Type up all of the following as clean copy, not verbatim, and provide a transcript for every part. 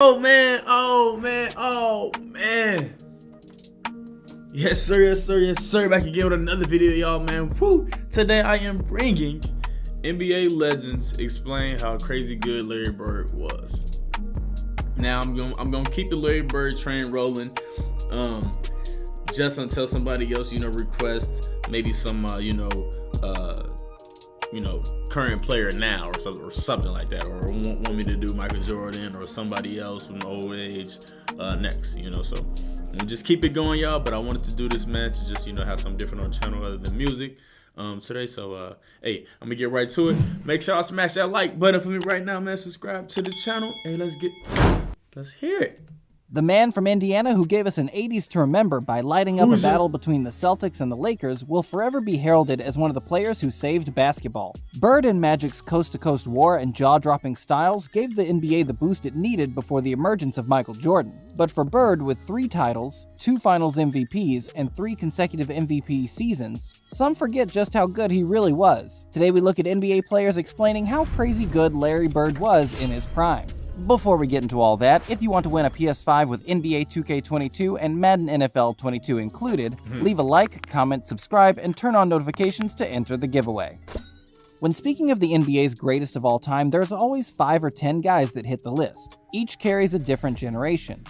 Oh man, oh man, oh man. Yes sir, yes sir, yes sir. Back again with another video, y'all, man. Woo! Today I am bringing NBA legends explain how crazy good Larry Bird was. Now I'm gonna keep the Larry Bird train rolling, just until somebody else, requests maybe some, current player now or something like that, or want me to do Michael Jordan or somebody else from old age next, so just keep it going, y'all. But I wanted to do this, man, to just have something different on the channel other than music today. So hey, I'm gonna get right to it. Make sure y'all smash that like button for me right now, man. Subscribe to the channel. Hey, let's hear it. The man from Indiana who gave us an 80s to remember by lighting up a battle between the Celtics and the Lakers will forever be heralded as one of the players who saved basketball. Bird and Magic's coast-to-coast war and jaw-dropping styles gave the NBA the boost it needed before the emergence of Michael Jordan. But for Bird, with 3 titles, 2 Finals MVPs, and 3 consecutive MVP seasons, some forget just how good he really was. Today we look at NBA players explaining how crazy good Larry Bird was in his prime. Before we get into all that, if you want to win a PS5 with NBA 2K22 and Madden NFL 22 included, leave a like, comment, subscribe, and turn on notifications to enter the giveaway. When speaking of the NBA's greatest of all time, there's always 5 or 10 guys that hit the list. Each carries a different generation.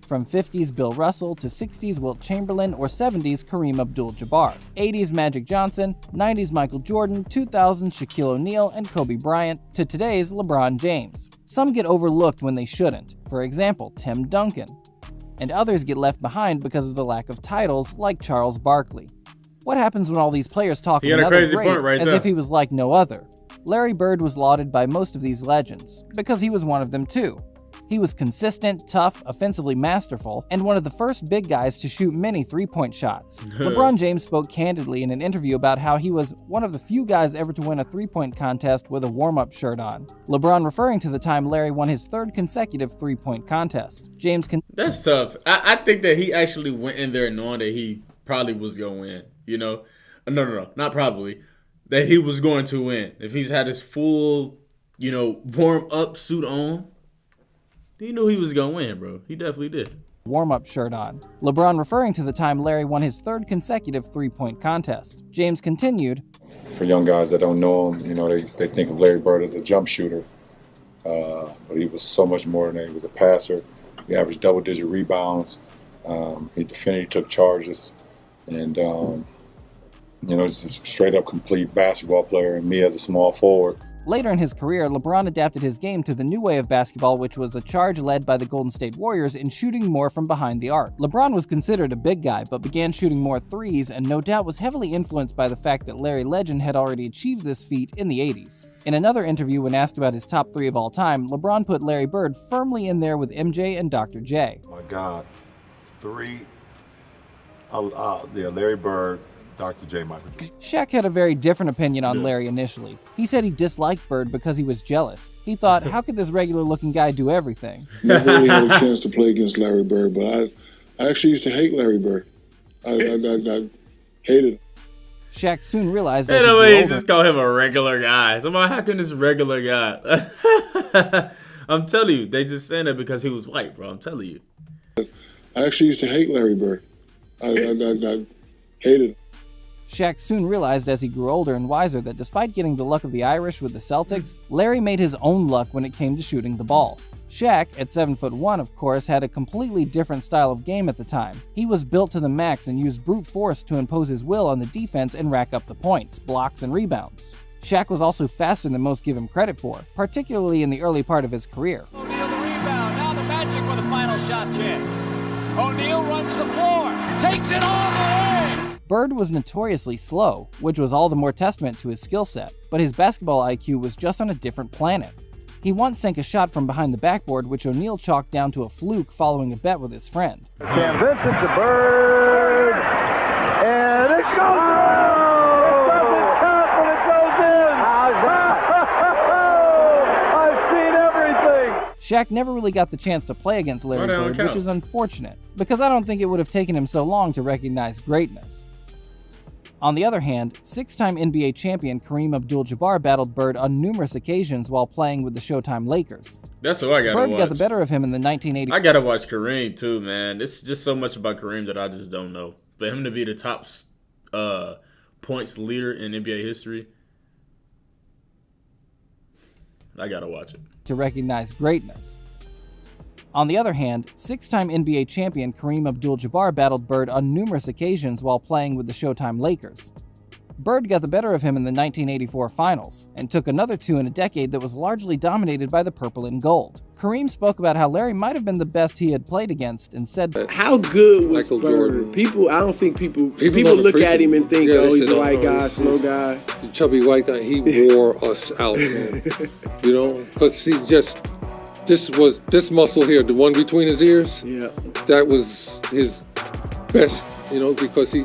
From 50s Bill Russell to 60s Wilt Chamberlain or 70s Kareem Abdul-Jabbar, 80s Magic Johnson, 90s Michael Jordan, 2000s Shaquille O'Neal and Kobe Bryant, to today's LeBron James. Some get overlooked when they shouldn't, for example, Tim Duncan. And others get left behind because of the lack of titles, like Charles Barkley. What happens when all these players talk of another great as if he was like no other? Larry Bird was lauded by most of these legends, because he was one of them too. He was consistent, tough, offensively masterful, and one of the first big guys to shoot many three-point shots. LeBron James spoke candidly in an interview about how he was one of the few guys ever to win a three-point contest with a warm-up shirt on. LeBron referring to the time Larry won his 3rd consecutive three-point contest. That's tough. I think that he actually went in there knowing that he probably was going to win, No, not probably. That he was going to win. If he's had his full, warm-up suit on, he knew he was going to win, bro. He definitely did. Warm-up shirt on. LeBron referring to the time Larry won his 3rd consecutive three-point contest. James continued, for young guys that don't know him, they think of Larry Bird as a jump shooter. But he was so much more than that. He was a passer. He averaged double-digit rebounds. He defended, he took charges. And, he's a straight-up complete basketball player. And me as a small forward, later in his career, LeBron adapted his game to the new way of basketball, which was a charge led by the Golden State Warriors in shooting more from behind the arc. LeBron was considered a big guy, but began shooting more threes and no doubt was heavily influenced by the fact that Larry Legend had already achieved this feat in the 80s. In another interview when asked about his top 3 of all time, LeBron put Larry Bird firmly in there with MJ and Dr. J. My God, 3, Larry Bird, Dr. J. Michael. Shaq had a very different opinion on Larry initially. He said he disliked Bird because he was jealous. He thought, how could this regular-looking guy do everything? Never really had a chance to play against Larry Bird, but I actually used to hate Larry Bird. I hated him. Shaq soon realized that he just call him a regular guy. So how can this regular guy? I'm telling you, they just saying that because he was white, bro. I'm telling you. I actually used to hate Larry Bird. I hated him. Shaq soon realized as he grew older and wiser that despite getting the luck of the Irish with the Celtics, Larry made his own luck when it came to shooting the ball. Shaq, at 7'1", of course, had a completely different style of game at the time. He was built to the max and used brute force to impose his will on the defense and rack up the points, blocks, and rebounds. Shaq was also faster than most give him credit for, particularly in the early part of his career. O'Neal the rebound, now the Magic with a final shot chance. O'Neal runs the floor, takes it all the way! Bird was notoriously slow, which was all the more testament to his skill set, but his basketball IQ was just on a different planet. He once sank a shot from behind the backboard, which O'Neal chalked down to a fluke following a bet with his friend. Cam Vincent to Bird, and it goes in! It doesn't count, but it goes in! I've seen everything! Shaq never really got the chance to play against Larry Bird, which is unfortunate, because I don't think it would have taken him so long to recognize greatness. On the other hand, 6-time NBA champion Kareem Abdul-Jabbar battled Bird on numerous occasions while playing with the Showtime Lakers. That's who I gotta watch. Bird got the better of him in the 1980. I gotta watch Kareem too, man. It's just so much about Kareem that I just don't know. For him to be the top points leader in NBA history, I gotta watch it. To recognize greatness. On the other hand, 6-time NBA champion Kareem Abdul-Jabbar battled Bird on numerous occasions while playing with the Showtime Lakers. Bird got the better of him in the 1984 finals, and took another 2 in a decade that was largely dominated by the purple and gold. Kareem spoke about how Larry might have been the best he had played against, and said, "How good was Michael Bird? Jordan. I don't think people look at him and think, oh, he's a white guy, slow guy. The chubby white guy, he wore us out, man. You know, because he just, this muscle here, the one between his ears, yeah, that was his best, you know, because he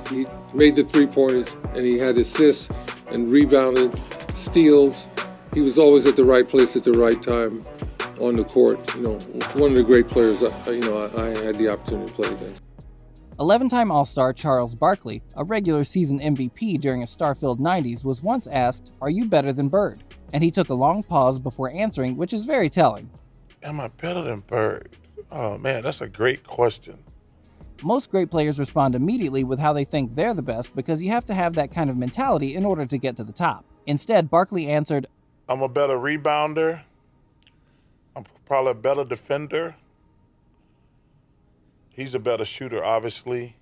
made the 3-pointers and he had assists and rebounded, steals. He was always at the right place at the right time on the court. You know, one of the great players, I had the opportunity to play against. 11-time All-Star Charles Barkley, a regular season MVP during a star-filled 90s, was once asked, "Are you better than Bird?" And he took a long pause before answering, which is very telling. Am I better than Bird? Oh man, that's a great question. Most great players respond immediately with how they think they're the best because you have to have that kind of mentality in order to get to the top. Instead, Barkley answered, I'm a better rebounder. I'm probably a better defender. He's a better shooter, obviously.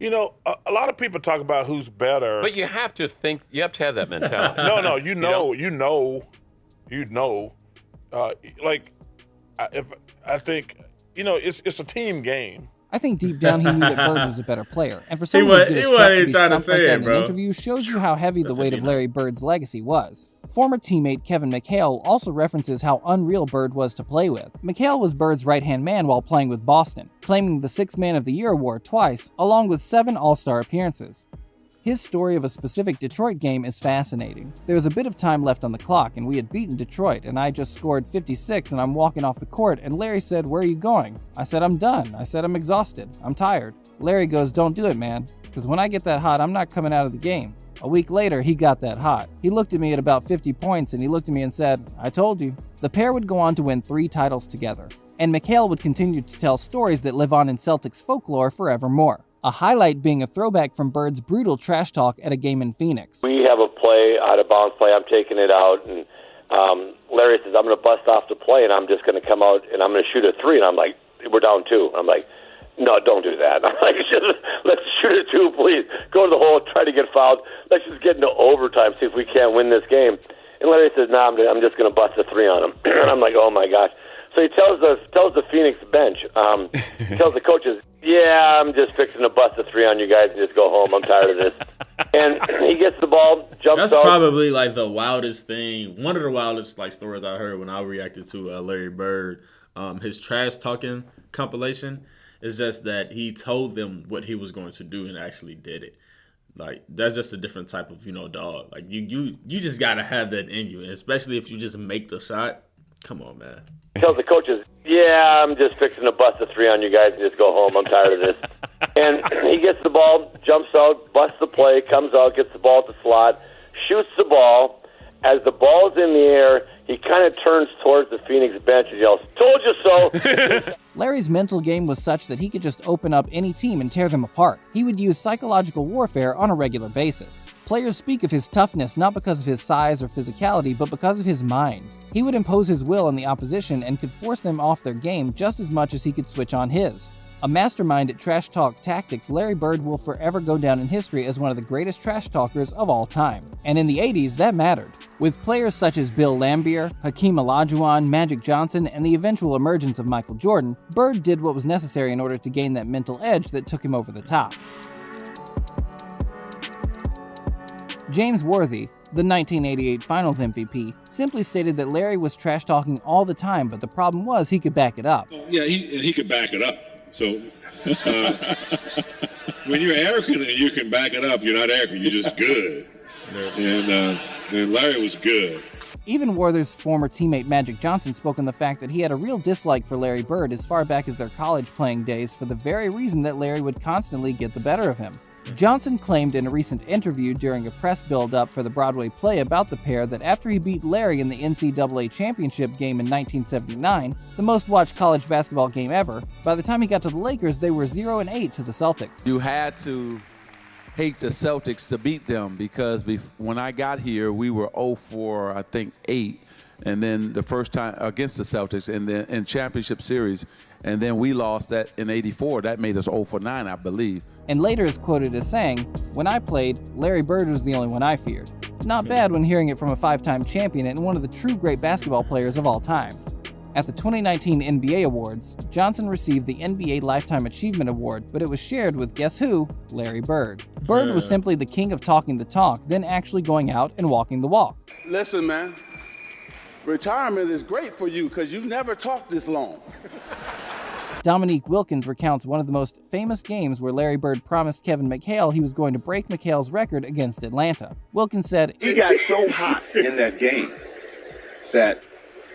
You know, a lot of people talk about who's better. But you have to have that mentality. No, you know. I think, you know, it's a team game. I think deep down he knew that Bird was a better player, and for someone as good as Chuck to be stumped like that in an interview shows you how heavy the weight of Larry Bird's legacy was. Former teammate Kevin McHale also references how unreal Bird was to play with. McHale was Bird's right-hand man while playing with Boston, claiming the 6th Man of the Year award twice, along with 7 All-Star appearances. His story of a specific Detroit game is fascinating. There was a bit of time left on the clock, and we had beaten Detroit, and I just scored 56, and I'm walking off the court, and Larry said, "Where are you going?" I said, "I'm done." I said, "I'm exhausted. I'm tired." Larry goes, "Don't do it, man, because when I get that hot, I'm not coming out of the game." A week later, he got that hot. He looked at me at about 50 points, and he looked at me and said, "I told you." The pair would go on to win 3 titles together, and McHale would continue to tell stories that live on in Celtics folklore forevermore. A highlight being a throwback from Bird's brutal trash talk at a game in Phoenix. We have a play, out-of-bounds play. I'm taking it out, and Larry says, "I'm going to bust off the play, and I'm just going to come out, and I'm going to shoot a 3." And I'm like, "We're down 2. I'm like, "No, don't do that." I'm like, "Let's shoot a 2, please. Go to the hole, try to get fouled. Let's just get into overtime, see if we can't win this game." And Larry says, "No, I'm just going to bust a 3 on him." And I'm like, "Oh, my gosh." So he tells the Phoenix bench, he tells the coaches, "Yeah, I'm just fixing to bust a 3 on you guys and just go home. I'm tired of this." And he gets the ball, jumps out. That's probably like the wildest thing. One of the wildest stories I heard when I reacted to Larry Bird. His trash talking compilation is just that he told them what he was going to do and actually did it. Like, that's just a different type of dog. Like you just gotta have that in you, and especially if you just make the shot. Come on, man. Tells the coaches, "Yeah, I'm just fixing to bust a 3 on you guys and just go home. I'm tired of this." And he gets the ball, jumps out, busts the play, comes out, gets the ball at the slot, shoots the ball. As the ball's in the air, he kind of turns towards the Phoenix bench and yells, "Told you so!" Larry's mental game was such that he could just open up any team and tear them apart. He would use psychological warfare on a regular basis. Players speak of his toughness not because of his size or physicality, but because of his mind. He would impose his will on the opposition and could force them off their game just as much as he could switch on his. A mastermind at trash talk tactics, Larry Bird will forever go down in history as one of the greatest trash talkers of all time. And in the 80s, that mattered. With players such as Bill Laimbeer, Hakeem Olajuwon, Magic Johnson, and the eventual emergence of Michael Jordan, Bird did what was necessary in order to gain that mental edge that took him over the top. James Worthy, the 1988 Finals MVP, simply stated that Larry was trash-talking all the time, but the problem was he could back it up. Yeah, he could back it up. So when you're arrogant and you can back it up, you're not arrogant, you're just good. And Larry was good. Even Worthy's former teammate Magic Johnson spoke on the fact that he had a real dislike for Larry Bird as far back as their college playing days for the very reason that Larry would constantly get the better of him. Johnson claimed in a recent interview during a press build-up for the Broadway play about the pair that after he beat Larry in the NCAA championship game in 1979, the most-watched college basketball game ever, by the time he got to the Lakers, they were 0-8 to the Celtics. You had to hate the Celtics to beat them because when I got here, we were 0-4, I think 8, and then the first time against the Celtics, and then in championship series, and then we lost that in '84. That made us 0-9, I believe. And later is quoted as saying, "When I played, Larry Bird was the only one I feared." Not bad when hearing it from a 5-time champion and one of the true great basketball players of all time. At the 2019 NBA Awards, Johnson received the NBA Lifetime Achievement Award, but it was shared with guess who? Larry Bird. Bird was simply the king of talking the talk, then actually going out and walking the walk. Listen, man, retirement is great for you because you never talked this long. Dominique Wilkins recounts one of the most famous games where Larry Bird promised Kevin McHale he was going to break McHale's record against Atlanta. Wilkins said, "He got so hot in that game that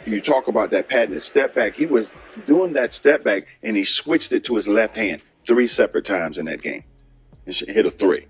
you talk about that patented step back. He was doing that step back and he switched it to his left hand 3 separate times in that game. He hit a 3.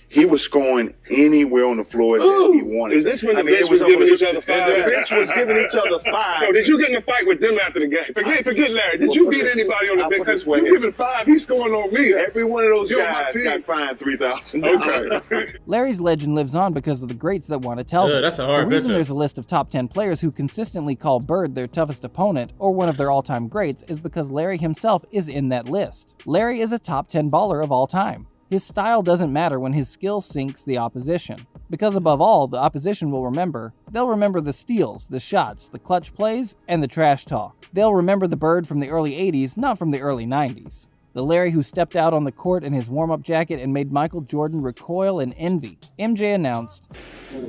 He was scoring anywhere on the floor that he wanted. Is this when the bench was giving each other 5? The bench was giving each other 5. So did you get in a fight with them after the game? Forget Larry. Did you beat anybody on the bench? Because you giving 5, he's scoring on me. Every one of those guys got fined $3,000. Okay. Larry's legend lives on because of the greats that want to tell them. That's a hard The reason picture. there's a list of top 10 players who consistently call Bird their toughest opponent or one of their all-time greats is because Larry himself is in that list. Larry is a top 10 baller of all time. His style doesn't matter when his skill sinks the opposition. Because above all, the opposition will remember. They'll remember the steals, the shots, the clutch plays, and the trash talk. They'll remember the Bird from the early 80s, not from the early 90s. The Larry who stepped out on the court in his warm-up jacket and made Michael Jordan recoil in envy. MJ announced,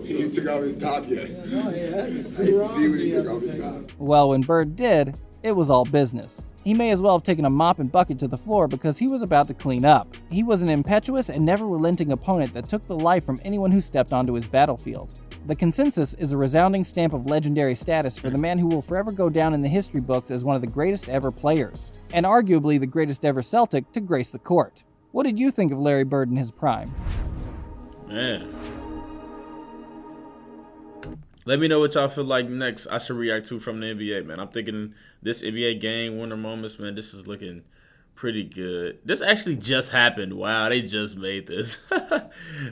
"He ain't took off his top yet." Oh, yeah. I didn't see when he took off his top. Well, when Bird did, it was all business. He may as well have taken a mop and bucket to the floor because he was about to clean up. He was an impetuous and never-relenting opponent that took the life from anyone who stepped onto his battlefield. The consensus is a resounding stamp of legendary status for the man who will forever go down in the history books as one of the greatest ever players, and arguably the greatest ever Celtic to grace the court. What did you think of Larry Bird in his prime? Man. Let me know what y'all feel like next I should react to from the NBA, man. I'm thinking this NBA game winner moments, man, this is looking pretty good. This actually just happened. Wow, they just made this.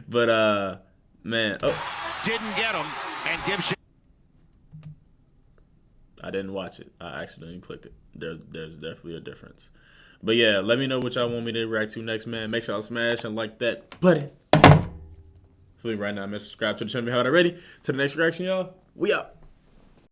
But, man. Oh. Didn't get him and gives. I didn't watch it. I accidentally clicked it. There's definitely a difference. But, yeah, let me know what y'all want me to react to next, man. Make sure y'all smash and like that button. Right now, man, subscribe to the channel if you haven't already. To the next reaction, y'all. We out.